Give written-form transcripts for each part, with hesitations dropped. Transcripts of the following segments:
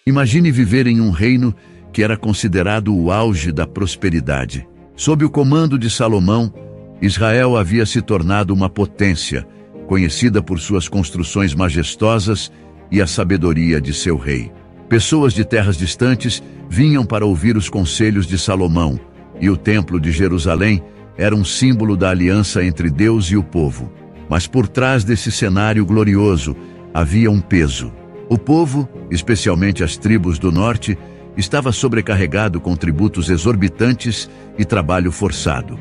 Imagine viver em um reino que era considerado o auge da prosperidade. Sob o comando de Salomão, Israel havia se tornado uma potência, conhecida por suas construções majestosas e a sabedoria de seu rei. Pessoas de terras distantes vinham para ouvir os conselhos de Salomão, e o Templo de Jerusalém era um símbolo da aliança entre Deus e o povo. Mas por trás desse cenário glorioso havia um peso. O povo, especialmente as tribos do norte, estava sobrecarregado com tributos exorbitantes e trabalho forçado.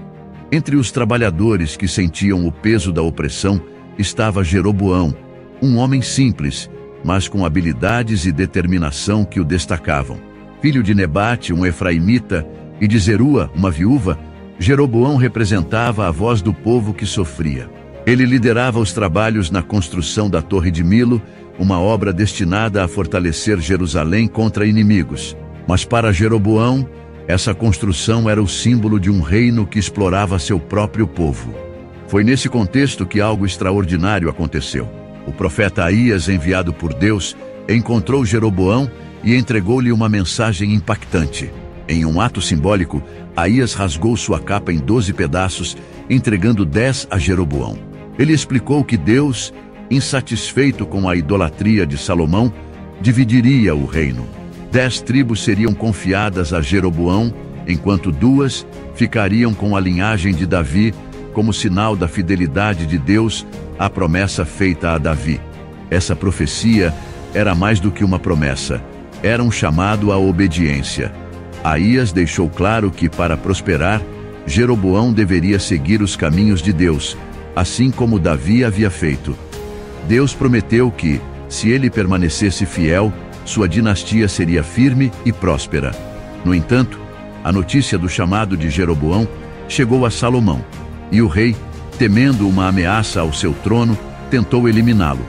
Entre os trabalhadores que sentiam o peso da opressão estava Jeroboão, um homem simples, mas com habilidades e determinação que o destacavam. Filho de Nebate, um efraimita, e de Zerua, uma viúva, Jeroboão representava a voz do povo que sofria. Ele liderava os trabalhos na construção da Torre de Milo, uma obra destinada a fortalecer Jerusalém contra inimigos. Mas para Jeroboão, essa construção era o símbolo de um reino que explorava seu próprio povo. Foi nesse contexto que algo extraordinário aconteceu. O profeta Aías, enviado por Deus, encontrou Jeroboão e entregou-lhe uma mensagem impactante. Em um ato simbólico, Aías rasgou sua capa em 12 pedaços, entregando 10 a Jeroboão. Ele explicou que Deus, insatisfeito com a idolatria de Salomão, dividiria o reino. 10 tribos seriam confiadas a Jeroboão, enquanto 2 ficariam com a linhagem de Davi, como sinal da fidelidade de Deus à promessa feita a Davi. Essa profecia era mais do que uma promessa, era um chamado à obediência. Aías deixou claro que, para prosperar, Jeroboão deveria seguir os caminhos de Deus, assim como Davi havia feito. Deus prometeu que, se ele permanecesse fiel, sua dinastia seria firme e próspera. No entanto, a notícia do chamado de Jeroboão chegou a Salomão, e o rei, temendo uma ameaça ao seu trono, tentou eliminá-lo.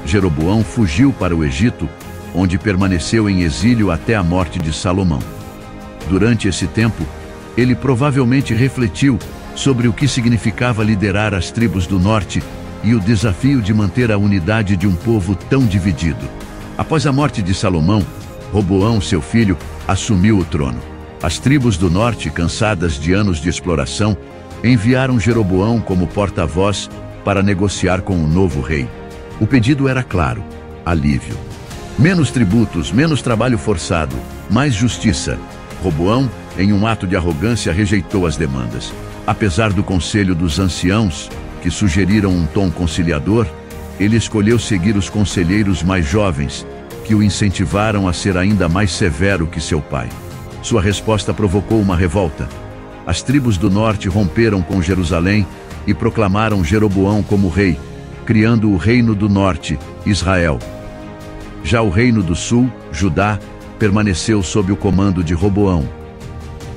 Jeroboão fugiu para o Egito, onde permaneceu em exílio até a morte de Salomão. Durante esse tempo, ele provavelmente refletiu sobre o que significava liderar as tribos do norte e o desafio de manter a unidade de um povo tão dividido. Após a morte de Salomão, Roboão, seu filho, assumiu o trono. As tribos do norte, cansadas de anos de exploração, enviaram Jeroboão como porta-voz para negociar com o novo rei. O pedido era claro: alívio. Menos tributos, menos trabalho forçado, mais justiça. Roboão, em um ato de arrogância, rejeitou as demandas. Apesar do conselho dos anciãos, que sugeriram um tom conciliador, ele escolheu seguir os conselheiros mais jovens, que o incentivaram a ser ainda mais severo que seu pai. Sua resposta provocou uma revolta. As tribos do norte romperam com Jerusalém e proclamaram Jeroboão como rei, criando o Reino do Norte, Israel. Já o Reino do Sul, Judá, permaneceu sob o comando de Roboão.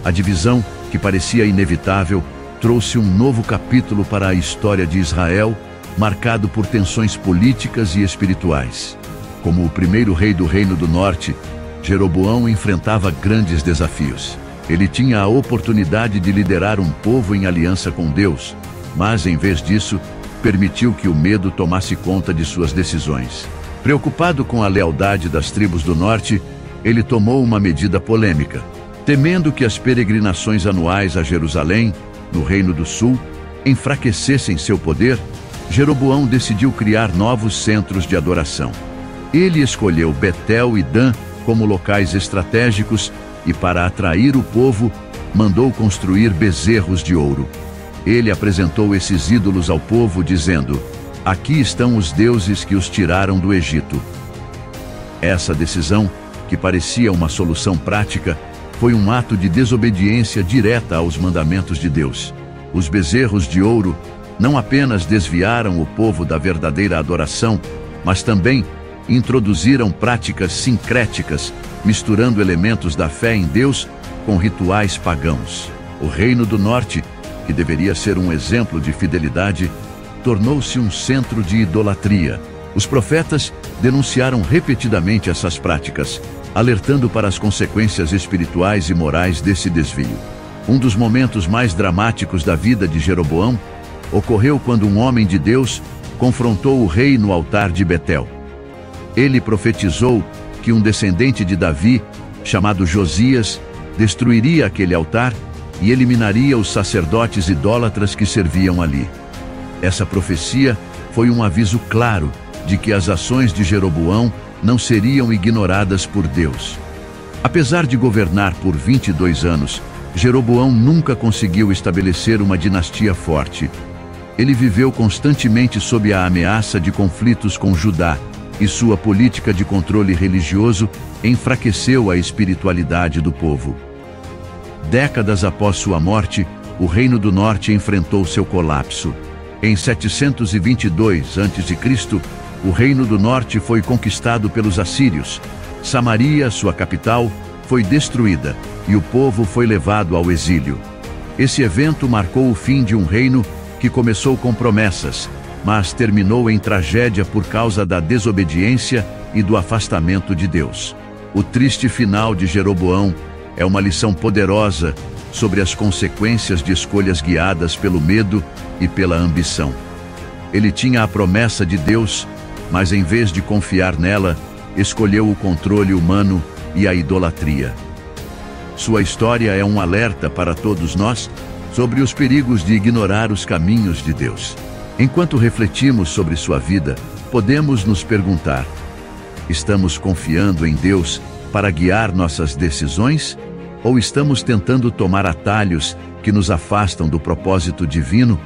A divisão, que parecia inevitável, trouxe um novo capítulo para a história de Israel, marcado por tensões políticas e espirituais. Como o primeiro rei do Reino do Norte, Jeroboão enfrentava grandes desafios. Ele tinha a oportunidade de liderar um povo em aliança com Deus, mas, em vez disso, permitiu que o medo tomasse conta de suas decisões. Preocupado com a lealdade das tribos do norte, ele tomou uma medida polêmica. Temendo que as peregrinações anuais a Jerusalém, no Reino do Sul, enfraquecessem seu poder, Jeroboão decidiu criar novos centros de adoração. Ele escolheu Betel e Dan como locais estratégicos e, para atrair o povo, mandou construir bezerros de ouro. Ele apresentou esses ídolos ao povo, dizendo: "Aqui estão os deuses que os tiraram do Egito." Essa decisão, que parecia uma solução prática, foi um ato de desobediência direta aos mandamentos de Deus. Os bezerros de ouro não apenas desviaram o povo da verdadeira adoração, mas também introduziram práticas sincréticas, misturando elementos da fé em Deus com rituais pagãos. O Reino do Norte, que deveria ser um exemplo de fidelidade, tornou-se um centro de idolatria. Os profetas denunciaram repetidamente essas práticas, alertando para as consequências espirituais e morais desse desvio. Um dos momentos mais dramáticos da vida de Jeroboão ocorreu quando um homem de Deus confrontou o rei no altar de Betel. Ele profetizou que um descendente de Davi, chamado Josias, destruiria aquele altar e eliminaria os sacerdotes idólatras que serviam ali. Essa profecia foi um aviso claro de que as ações de Jeroboão não seriam ignoradas por Deus. Apesar de governar por 22 anos, Jeroboão nunca conseguiu estabelecer uma dinastia forte. Ele viveu constantemente sob a ameaça de conflitos com Judá, e sua política de controle religioso enfraqueceu a espiritualidade do povo. Décadas após sua morte, o Reino do Norte enfrentou seu colapso. Em 722 a.C., o Reino do Norte foi conquistado pelos assírios. Samaria, sua capital, foi destruída e o povo foi levado ao exílio. Esse evento marcou o fim de um reino que começou com promessas, mas terminou em tragédia por causa da desobediência e do afastamento de Deus. O triste final de Jeroboão é uma lição poderosa sobre as consequências de escolhas guiadas pelo medo e pela ambição. Ele tinha a promessa de Deus, mas em vez de confiar nela, escolheu o controle humano e a idolatria. Sua história é um alerta para todos nós sobre os perigos de ignorar os caminhos de Deus. Enquanto refletimos sobre sua vida, podemos nos perguntar: estamos confiando em Deus para guiar nossas decisões? Ou estamos tentando tomar atalhos que nos afastam do propósito divino?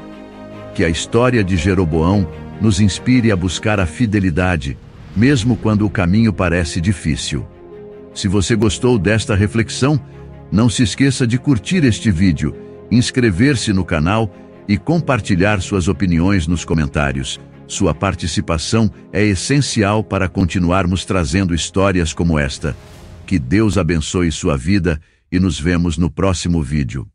Que a história de Jeroboão nos inspire a buscar a fidelidade, mesmo quando o caminho parece difícil. Se você gostou desta reflexão, não se esqueça de curtir este vídeo, inscrever-se no canal e compartilhar suas opiniões nos comentários. Sua participação é essencial para continuarmos trazendo histórias como esta. Que Deus abençoe sua vida e nos vemos no próximo vídeo.